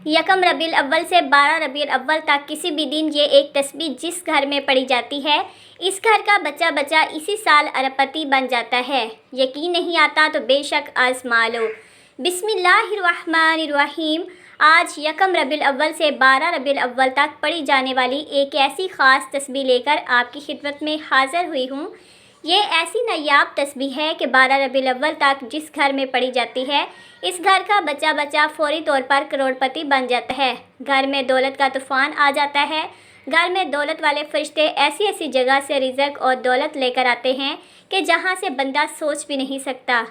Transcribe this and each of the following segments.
یکم ربیع الاول سے 12 ربیع الاول تک کسی بھی دن یہ ایک تسبیح جس گھر میں پڑھی جاتی ہے، اس گھر کا بچہ بچہ اسی سال ارب پتی بن جاتا ہے۔ یقین نہیں آتا تو بے شک آزما لو۔ بسم اللہ الرحمن الرحیم۔ آج یکم ربیع الاول سے 12 ربیع الاول تک پڑھی جانے والی ایک ایسی خاص تسبیح لے کر آپ کی خدمت میں حاضر ہوئی ہوں۔ یہ ایسی نایاب تسبیح ہے کہ 12 ربیع الاول تک جس گھر میں پڑھی جاتی ہے، اس گھر کا بچہ بچہ فوری طور پر کروڑ پتی بن جاتا ہے۔ گھر میں دولت کا طوفان آ جاتا ہے۔ گھر میں دولت والے فرشتے ایسی ایسی جگہ سے رزق اور دولت لے کر آتے ہیں کہ جہاں سے بندہ سوچ بھی نہیں سکتا۔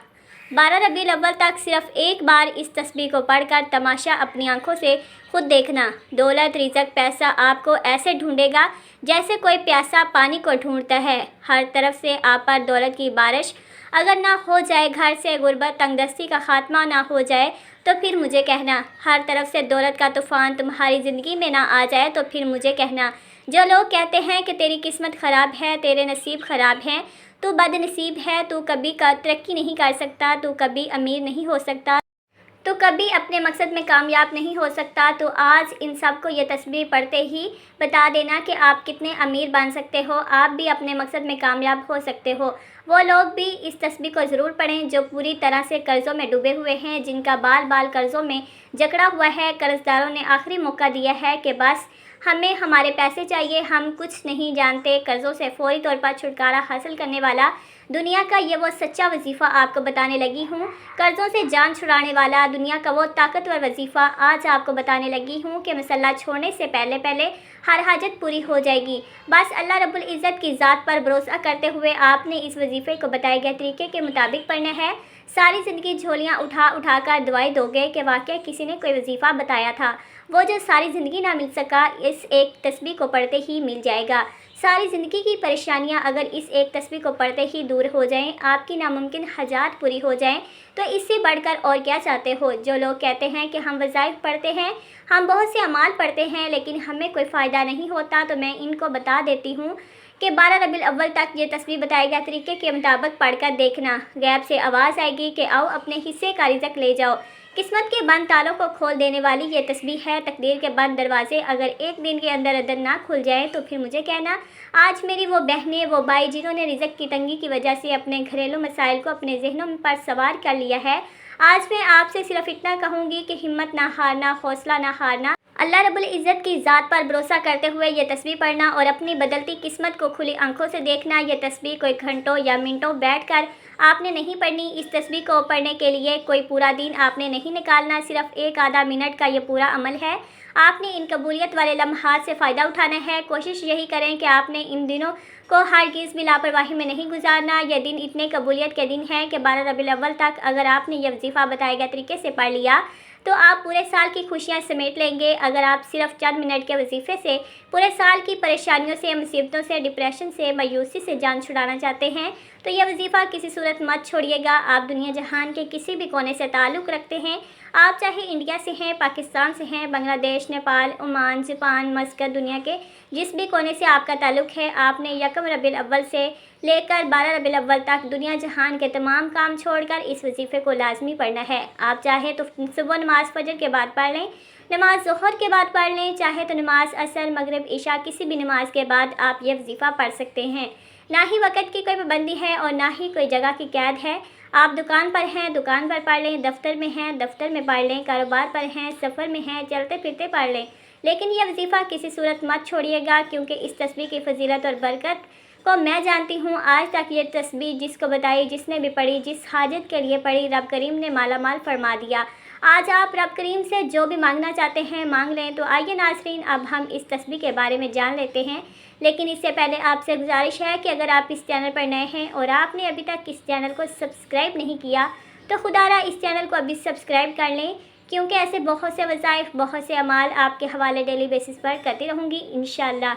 12 ربیع الاول تک صرف ایک بار اس تسبیح کو پڑھ کر تماشا اپنی آنکھوں سے خود دیکھنا۔ دولت، رزق، پیسہ آپ کو ایسے ڈھونڈے گا جیسے کوئی پیاسا پانی کو ڈھونڈتا ہے۔ ہر طرف سے آپ پر دولت کی بارش۔ اگر نہ ہو جائے گھر سے غربت، تنگ دستی کا خاتمہ نہ ہو جائے تو پھر مجھے کہنا۔ ہر طرف سے دولت کا طوفان تمہاری زندگی میں نہ آ جائے تو پھر مجھے کہنا۔ جو لوگ کہتے ہیں کہ تیری قسمت خراب ہے، تیرے نصیب خراب ہیں، تو بد نصیب ہے، تو کبھی ترقی نہیں کر سکتا، تو کبھی امیر نہیں ہو سکتا، تو کبھی اپنے مقصد میں کامیاب نہیں ہو سکتا، تو آج ان سب کو یہ تسبیح پڑھتے ہی بتا دینا کہ آپ کتنے امیر بن سکتے ہو، آپ بھی اپنے مقصد میں کامیاب ہو سکتے ہو۔ وہ لوگ بھی اس تسبیح کو ضرور پڑھیں جو پوری طرح سے قرضوں میں ڈوبے ہوئے ہیں، جن کا بال بال قرضوں میں جکڑا ہوا ہے۔ قرض داروں نے آخری موقع دیا ہے کہ بس ہمیں ہمارے پیسے چاہیے، ہم کچھ نہیں جانتے۔ قرضوں سے فوری طور پر چھٹکارا حاصل کرنے والا دنیا کا یہ وہ سچا وظیفہ آپ کو بتانے لگی ہوں۔ قرضوں سے جان چھڑانے والا دنیا کا وہ طاقتور وظیفہ آج آپ کو بتانے لگی ہوں کہ مسلح چھوڑنے سے پہلے پہلے ہر حاجت پوری ہو جائے گی۔ بس اللہ رب العزت کی ذات پر بھروسہ کرتے ہوئے آپ نے اس وظیفے کو بتائے گئے طریقے کے مطابق پڑھنا ہے۔ ساری زندگی جھولیاں اٹھا اٹھا کر دعائیں دو گے کہ واقعہ کسی نے کوئی وظیفہ بتایا تھا، وہ جو ساری زندگی نہ مل سکا، اس ایک تسبیح کو پڑھتے ہی مل جائے گا۔ ساری زندگی کی پریشانیاں اگر اس ایک تسبیح کو پڑھتے ہی دور ہو جائیں، آپ کی ناممکن حاجات پوری ہو جائیں، تو اس سے بڑھ کر اور کیا چاہتے ہو؟ جو لوگ کہتے ہیں کہ ہم وظائف پڑھتے ہیں، ہم بہت سے اعمال پڑھتے ہیں لیکن ہمیں کوئی فائدہ نہیں ہوتا، تو میں ان کو بتا دیتی ہوں کہ 12 ربیع الاول تک یہ تسبیح بتائے گئے طریقے کے مطابق پڑھ کر دیکھنا۔ غیب سے آواز آئے گی کہ آؤ اپنے حصے کا رزق لے جاؤ۔ قسمت کے بند تالوں کو کھول دینے والی یہ تسبیح ہے۔ تقدیر کے بند دروازے اگر ایک دن کے اندر نہ کھل جائیں تو پھر مجھے کہنا۔ آج میری وہ بہنیں، وہ بھائی جنہوں نے رزق کی تنگی کی وجہ سے اپنے گھریلو مسائل کو اپنے ذہنوں پر سوار کر لیا ہے، آج میں آپ سے صرف اتنا کہوں گی کہ ہمت نہ ہارنا، حوصلہ نہ ہارنا، اللہ رب العزت کی ذات پر بھروسہ کرتے ہوئے یہ تسبیح پڑھنا اور اپنی بدلتی قسمت کو کھلی آنکھوں سے دیکھنا۔ یہ تسبیح کوئی گھنٹوں یا منٹوں بیٹھ کر آپ نے نہیں پڑھنی۔ اس تسبیح کو پڑھنے کے لیے کوئی پورا دن آپ نے نہیں نکالنا، صرف ایک آدھا منٹ کا یہ پورا عمل ہے۔ آپ نے ان قبولیت والے لمحات سے فائدہ اٹھانا ہے۔ کوشش یہی کریں کہ آپ نے ان دنوں کو ہرگز بھی لاپرواہی میں نہیں گزارنا۔ یہ دن اتنے قبولیت کے دن ہیں کہ 12 ربیع الاول تک اگر آپ نے یہ وظیفہ بتائے گئے طریقے سے پڑھ لیا تو آپ پورے سال کی خوشیاں سمیٹ لیں گے۔ اگر آپ صرف چند منٹ کے وظیفے سے پورے سال کی پریشانیوں سے، مصیبتوں سے، ڈپریشن سے، مایوسی سے جان چھڑانا چاہتے ہیں تو یہ وظیفہ کسی صورت مت چھوڑیے گا۔ آپ دنیا جہان کے کسی بھی کونے سے تعلق رکھتے ہیں، آپ چاہے انڈیا سے ہیں، پاکستان سے ہیں، بنگلہ دیش، نیپال، عمان، جاپان، مسقط، دنیا کے جس بھی کونے سے آپ کا تعلق ہے، آپ نے یکم ربیع الاول سے لے کر 12 ربیع الاول تک دنیا جہان کے تمام کام چھوڑ کر اس وظیفے کو لازمی پڑھنا ہے۔ آپ چاہے تو صبح نماز فجر کے بعد پڑھ لیں، نماز ظہر کے بعد پڑھ لیں، چاہے تو نماز عصر، مغرب، عشاء کسی بھی نماز کے بعد آپ یہ وظیفہ پڑھ سکتے ہیں۔ نہ ہی وقت کی کوئی پابندی ہے اور نہ ہی کوئی جگہ کی قید ہے۔ آپ دکان پر ہیں، دکان پر پڑھ لیں، دفتر میں ہیں، دفتر میں پڑھ لیں، کاروبار پر ہیں، سفر میں ہیں، چلتے پھرتے پڑھ لیں، لیکن یہ وظیفہ کسی صورت مت چھوڑیے گا، کیونکہ اس تسبیح کی فضیلت اور برکت کو میں جانتی ہوں۔ آج تک یہ تسبیح جس کو بتائی، جس نے بھی پڑھی، جس حاجت کے لیے پڑھی، رب کریم نے مالا مال فرما دیا۔ آج آپ رب کریم سے جو بھی مانگنا چاہتے ہیں مانگ لیں۔ تو آئیے ناظرین، اب ہم اس تسبیح کے بارے میں جان لیتے ہیں، لیکن اس سے پہلے آپ سے گزارش ہے کہ اگر آپ اس چینل پر نئے ہیں اور آپ نے ابھی تک اس چینل کو سبسکرائب نہیں کیا تو خدا را اس چینل کو ابھی سبسکرائب کر لیں، کیونکہ ایسے بہت سے وظائف، بہت سے اعمال آپ کے حوالے ڈیلی بیسس پر کرتی رہوں گی انشاءاللہ۔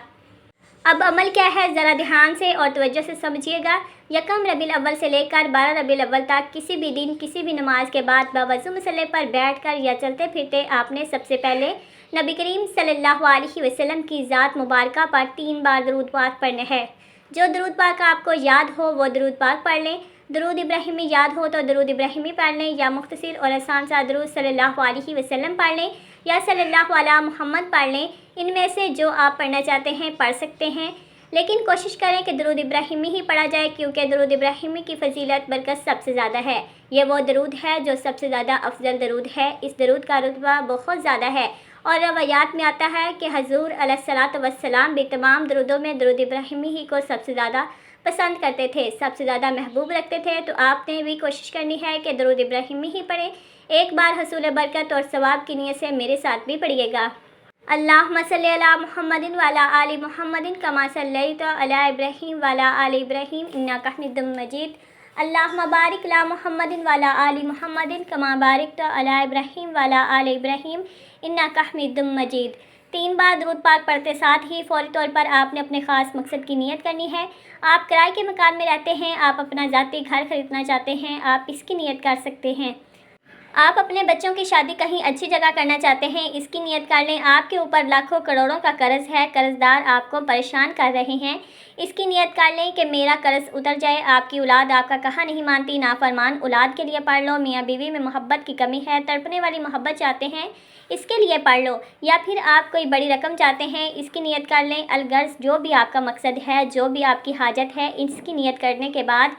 اب عمل کیا ہے ذرا دھیان سے اور توجہ سے سمجھیے گا۔ یکم ربیع الاول سے لے کر 12 ربیع الاول تک کسی بھی دن، کسی بھی نماز کے بعد باوضو مصلی پر بیٹھ کر یا چلتے پھرتے آپ نے سب سے پہلے نبی کریم صلی اللہ علیہ وسلم کی ذات مبارکہ پر 3 بار درود پاک پڑھنا ہے۔ جو درود پاک آپ کو یاد ہو وہ درود پاک پڑھ لیں۔ درود ابراہیمی یاد ہو تو درود ابراہیمی پڑھ لیں، یا مختصر اور آسان سا درود صلی اللہ علیہ وسلم پڑھ لیں، یا صلی اللہ علیہ محمد پڑھ لیں۔ ان میں سے جو آپ پڑھنا چاہتے ہیں پڑھ سکتے ہیں، لیکن کوشش کریں کہ درود ابراہیمی ہی پڑھا جائے، کیونکہ درود ابراہیمی کی فضیلت برکت سب سے زیادہ ہے۔ یہ وہ درود ہے جو سب سے زیادہ افضل درود ہے۔ اس درود کا رتبہ بہت زیادہ ہے، اور روایات میں آتا ہے کہ حضور علیہ الصلوۃ والسلام بھی تمام درودوں میں درود ابراہیمی ہی کو سب سے زیادہ پسند کرتے تھے، سب سے زیادہ محبوب رکھتے تھے۔ تو آپ نے بھی کوشش کرنی ہے کہ درود ابراہیمی ہی پڑھیں۔ ایک بار حصول برکت اور ثواب کی نیت سے میرے ساتھ بھی پڑھیے گا۔ اللہم صلی علی محمد وعلی آل محمد کما صلیت علی ابراہیم وعلی آل ابراہیم انک حمید مجید۔ اللہم بارک علی محمد وعلی آل محمد کما بارکت علی ابراہیم وعلی آل ابراہیم انک حمید مجید۔ 3 بار درود پاک پڑھتے ساتھ ہی فوری طور پر آپ نے اپنے خاص مقصد کی نیت کرنی ہے۔ آپ کرائے کے مکان میں رہتے ہیں، آپ اپنا ذاتی گھر خریدنا چاہتے ہیں، آپ اس کی نیت کر سکتے ہیں۔ آپ اپنے بچوں کی شادی کہیں اچھی جگہ کرنا چاہتے ہیں، اس کی نیت کر لیں۔ آپ کے اوپر لاکھوں کروڑوں کا قرض ہے، قرض دار آپ کو پریشان کر رہے ہیں، اس کی نیت کر لیں کہ میرا قرض اتر جائے۔ آپ کی اولاد آپ کا کہا نہیں مانتی، نافرمان اولاد کے لیے پڑھ لو۔ میاں بیوی میں محبت کی کمی ہے، تڑپنے والی محبت چاہتے ہیں، اس کے لیے پڑھ لو۔ یا پھر آپ کوئی بڑی رقم چاہتے ہیں، اس کی نیت کر لیں۔ الغرض جو بھی آپ کا مقصد ہے، جو بھی آپ کی حاجت ہے، اس کی نیت کرنے کے بعد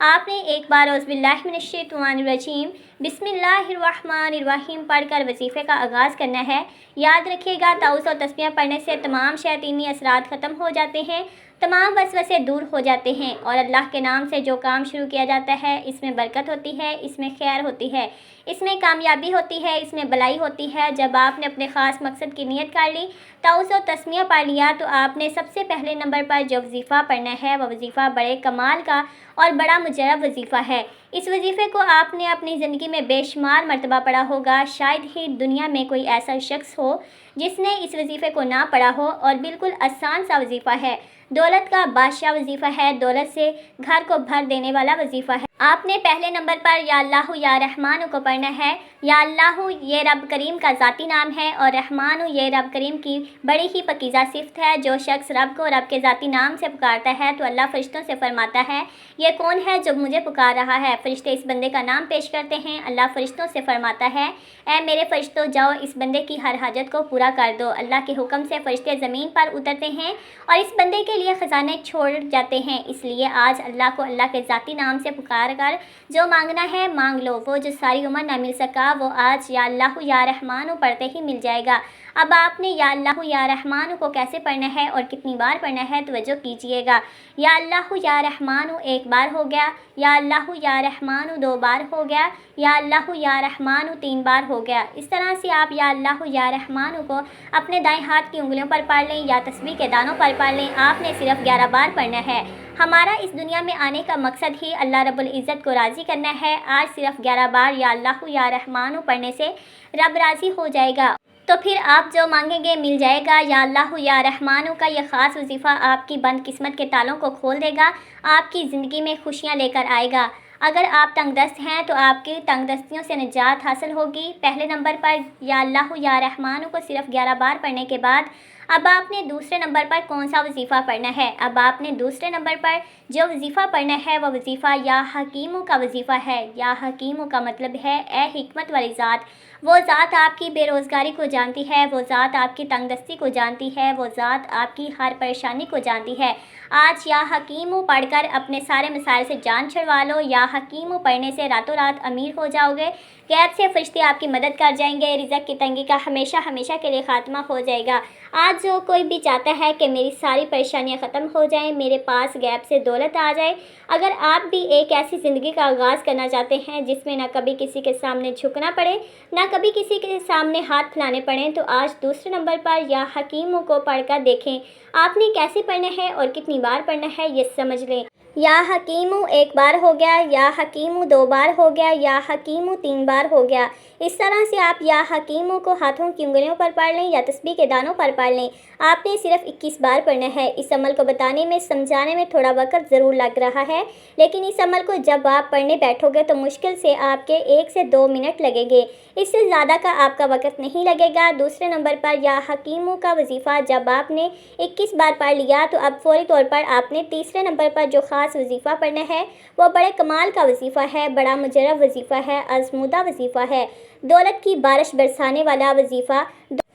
آپ نے ایک بار اعوذ باللہ من الشیطان الرجیم بسم اللہ الرحمن الرحیم پڑھ کر وظیفے کا آغاز کرنا ہے۔ یاد رکھیے گا، تعوذ اور تسمیہ پڑھنے سے تمام شیطینی اثرات ختم ہو جاتے ہیں، تمام وسوسے دور ہو جاتے ہیں، اور اللہ کے نام سے جو کام شروع کیا جاتا ہے اس میں برکت ہوتی ہے، اس میں خیر ہوتی ہے، اس میں کامیابی ہوتی ہے، اس میں بھلائی ہوتی ہے۔ جب آپ نے اپنے خاص مقصد کی نیت کر لی، تعوذ اور تسمیہ پڑھ لیا، تو آپ نے سب سے پہلے نمبر پر جو وظیفہ پڑھنا ہے وہ وظیفہ بڑے کمال کا اور بڑا مجرب وظیفہ ہے۔ اس وظیفے کو آپ نے اپنی زندگی میں بے شمار مرتبہ پڑھا ہوگا، شاید ہی دنیا میں کوئی ایسا شخص ہو جس نے اس وظیفے کو نہ پڑھا ہو، اور بالکل آسان سا وظیفہ ہے۔ دولت کا بادشاہ وظیفہ ہے، دولت سے گھر کو بھر دینے والا وظیفہ ہے۔ آپ نے پہلے نمبر پر یا اللہ یا رحمان کو پڑھنا ہے۔ یا اللہ یہ رب کریم کا ذاتی نام ہے، اور رحمان یہ رب کریم کی بڑی ہی پاکیزہ صفت ہے۔ جو شخص رب کو رب کے ذاتی نام سے پکارتا ہے تو اللہ فرشتوں سے فرماتا ہے، یہ کون ہے جو مجھے پکار رہا ہے؟ فرشتے اس بندے کا نام پیش کرتے ہیں، اللہ فرشتوں سے فرماتا ہے، اے میرے فرشتوں جاؤ اس بندے کی ہر حاجت کو پورا کر دو۔ اللہ کے حکم سے فرشتے زمین پر اترتے ہیں اور اس بندے کے لیے خزانے چھوڑ جاتے ہیں۔ اس لیے آج اللہ کو اللہ کے ذاتی نام سے پکار کر جو مانگنا ہے مانگ لو، وہ جو ساری عمر نہ مل سکا وہ آج یا اللہ یا رحمان پڑھتے ہی مل جائے گا۔ اب آپ نے یا اللہ یا رحمان کو کیسے پڑھنا ہے اور کتنی بار پڑھنا ہے توجہ کیجیے گا۔ یا اللہ یا رحمان 1 بار ہو گیا، یا اللہ یا رحمان 2 بار ہو گیا، یا اللہ یا رحمان 3 بار ہو گیا۔ اس طرح سے آپ یا اللہ یا رحمان کو اپنے دائیں ہاتھ کی انگلیوں پر پڑھ لیں یا تسبیح کے دانوں پر پڑھ لیں۔ آپ نے صرف 11 بار پڑھنا ہے۔ ہمارا اس دنیا میں آنے کا مقصد ہی اللہ رب العزت کو راضی کرنا ہے۔ آج صرف 11 بار یا اللہ یا رحمان پڑھنے سے رب راضی ہو جائے گا، تو پھر آپ جو مانگیں گے مل جائے گا۔ یا اللہ یا رحمان کا یہ خاص وظیفہ آپ کی بند قسمت کے تالوں کو کھول دے گا، آپ کی زندگی میں خوشیاں لے کر آئے گا۔ اگر آپ تنگ دست ہیں تو آپ کی تنگ دستیوں سے نجات حاصل ہوگی۔ پہلے نمبر پر یا اللہ یا رحمان کو صرف 11 بار پڑھنے کے بعد اب آپ نے دوسرے نمبر پر کون سا وظیفہ پڑھنا ہے؟ اب آپ نے دوسرے نمبر پر جو وظیفہ پڑھنا ہے وہ وظیفہ یا حکیموں کا وظیفہ ہے۔ یا حکیموں کا مطلب ہے اے حکمت والی ذات، وہ ذات آپ کی بے روزگاری کو جانتی ہے، وہ ذات آپ کی تنگ دستی کو جانتی ہے، وہ ذات آپ کی ہر پریشانی کو جانتی ہے۔ آج یا حکیموں پڑھ کر اپنے سارے مسائل سے جان چھڑوا لو۔ یا حکیموں پڑھنے سے راتوں رات امیر ہو جاؤ گے، غیب سے فرشتے آپ کی مدد کر جائیں گے، رزق کی تنگی کا ہمیشہ ہمیشہ کے لیے خاتمہ ہو جائے گا۔ آج جو کوئی بھی چاہتا ہے کہ میری ساری پریشانیاں ختم ہو جائیں، میرے پاس غیب سے دولت آ جائے، اگر آپ بھی ایک ایسی زندگی کا آغاز کرنا چاہتے ہیں جس میں نہ کبھی کسی کے سامنے جھکنا پڑے، نہ کبھی کسی کے سامنے ہاتھ پھیلانے پڑیں، تو آج دوسرے نمبر پر یا حکیموں کو پڑھ کر دیکھیں آپ نے کیسے پڑھنا ہے اور کتنی بار پڑھنا ہے، یہ سمجھ لیں۔ یا حکیموں 1 بار ہو گیا، یا حکیموں 2 بار ہو گیا، یا حکیموں 3 بار ہو گیا۔ اس طرح سے آپ یا حکیموں کو ہاتھوں کی انگلیوں پر پڑھ لیں یا تسبیح کے دانوں پر پڑھ لیں۔ آپ نے صرف 21 بار پڑھنا ہے۔ اس عمل کو بتانے میں سمجھانے میں تھوڑا وقت ضرور لگ رہا ہے، لیکن اس عمل کو جب آپ پڑھنے بیٹھو گے تو مشکل سے آپ کے 1 سے 2 منٹ لگیں گے، اس سے زیادہ کا آپ کا وقت نہیں لگے گا۔ دوسرے نمبر پر یا حکیموں کا وظیفہ جب آپ نے 21 بار پڑھ لیا تو اب فوری طور پر آپ نے تیسرے نمبر پر جو خاص خاص وظیفہ پڑھنا ہے، وہ بڑے کمال کا وظیفہ ہے، بڑا مجرب وظیفہ ہے، آزمودہ وظیفہ ہے، دولت کی بارش برسانے والا وظیفہ،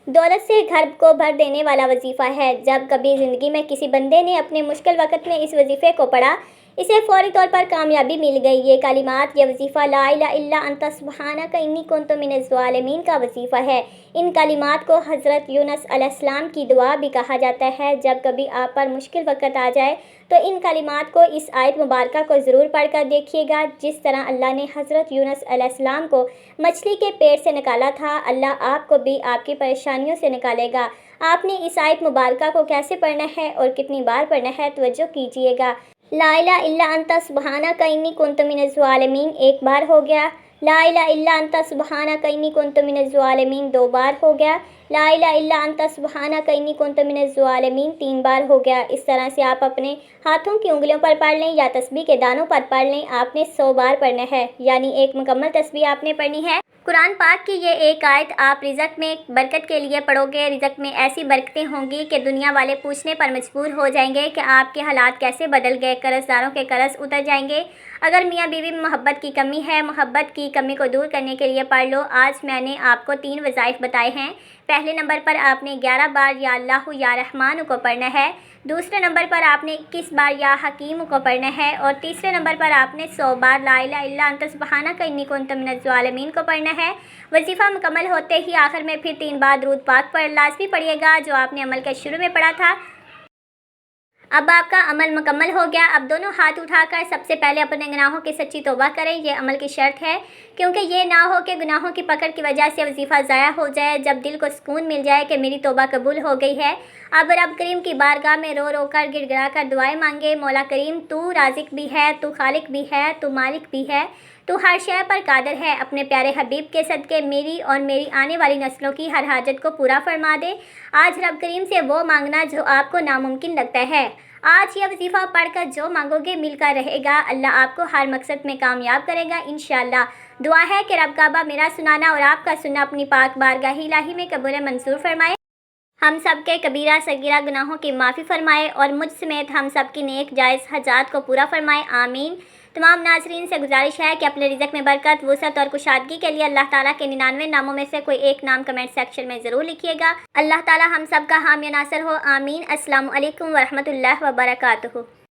دولت سے گھر کو بھر دینے والا وظیفہ ہے۔ جب کبھی زندگی میں کسی بندے نے اپنے مشکل وقت میں اس وظیفے کو پڑھا، اسے فوری طور پر کامیابی مل گئی۔ یہ کلمات، یہ وظیفہ لا الہ الا انت سبحانک انی کنت من الظالمین کا وظیفہ ہے۔ ان کلمات کو حضرت یونس علیہ السلام کی دعا بھی کہا جاتا ہے۔ جب کبھی آپ پر مشکل وقت آ جائے تو ان کلمات کو، اس آیت مبارکہ کو ضرور پڑھ کر دیکھیے گا۔ جس طرح اللہ نے حضرت یونس علیہ السلام کو مچھلی کے پیٹ سے نکالا تھا، اللہ آپ کو بھی آپ کی پریشانیوں سے نکالے گا۔ آپ نے اس آیت مبارکہ کو کیسے پڑھنا ہے اور کتنی بار پڑھنا ہے، توجہ کیجیے گا۔ لا الہ الا انت سبحانک انی کنت من الظالمین ایک بار ہو گیا، لا الہ الا انت سبحانک انی کنت من الظالمین دو بار ہو گیا، لا الہ الا انت سبحانک انی کنت من الظالمین تین بار ہو گیا۔ اس طرح سے آپ اپنے ہاتھوں کی انگلیوں پر پڑھ لیں یا تسبیح کے دانوں پر پڑھ لیں۔ آپ نے 100 بار پڑھنا ہے، یعنی ایک مکمل تسبیح آپ نے پڑھنی ہے۔ قرآن پاک کی یہ ایک آیت آپ رزق میں برکت کے لیے پڑھو گے، رزق میں ایسی برکتیں ہوں گی کہ دنیا والے پوچھنے پر مجبور ہو جائیں گے کہ آپ کے حالات کیسے بدل گئے، قرض داروں کے قرض اتر جائیں گے۔ اگر میاں بیوی میں محبت کی کمی ہے، محبت کی کمی کو دور کرنے کے لیے پڑھ لو۔ آج میں نے آپ کو 3 وظائف بتائے ہیں۔ پہلے نمبر پر آپ نے 11 بار یا اللہ یا رحمان کو پڑھنا ہے، دوسرے نمبر پر آپ نے 21 بار یا حکیم کو پڑھنا ہے، اور تیسرے نمبر پر آپ نے 100 بار لا الہ الا انت سبحانک انی کنت من الظالمین کو پڑھنا ہے۔ وظیفہ مکمل ہوتے ہی آخر میں پھر 3 بار درود پاک پر لازمی پڑھیے گا، جو آپ نے عمل کے شروع میں پڑھا تھا۔ اب آپ کا عمل مکمل ہو گیا۔ اب دونوں ہاتھ اٹھا کر سب سے پہلے اپنے گناہوں کی سچی توبہ کریں، یہ عمل کی شرط ہے، کیونکہ یہ نہ ہو کہ گناہوں کی پکڑ کی وجہ سے وظیفہ ضائع ہو جائے۔ جب دل کو سکون مل جائے کہ میری توبہ قبول ہو گئی ہے، اب رب کریم کی بارگاہ میں رو رو کر گڑ گڑا کر دعائیں مانگے۔ مولا کریم، تو رازق بھی ہے، تو خالق بھی ہے، تو مالک بھی ہے، تو ہر شے پر قادر ہے۔ اپنے پیارے حبیب کے صدقے میری اور میری آنے والی نسلوں کی ہر حاجت کو پورا فرما دے۔ آج رب کریم سے وہ مانگنا جو آپ کو ناممکن لگتا ہے۔ آج یہ وظیفہ پڑھ کر جو مانگو گے مل کر رہے گا۔ اللہ آپ کو ہر مقصد میں کامیاب کرے گا انشاءاللہ۔ دعا ہے کہ رب کعبہ میرا سنانا اور آپ کا سننا اپنی پاک بارگاہ الہی میں قبول منظور فرمائے، ہم سب کے کبیرہ صغیرہ گناہوں کی معافی فرمائے اور مجھ سمیت ہم سب کی نیک جائز حاجات کو پورا فرمائے، آمین۔ تمام ناظرین سے گزارش ہے کہ اپنے رزق میں برکت، وسعت اور کشادگی کے لیے اللہ تعالیٰ کے 99 ناموں میں سے کوئی ایک نام کمنٹ سیکشن میں ضرور لکھیے گا۔ اللہ تعالیٰ ہم سب کا حامی ناصر ہو، آمین۔ السلام علیکم ورحمۃ اللہ وبرکاتہ۔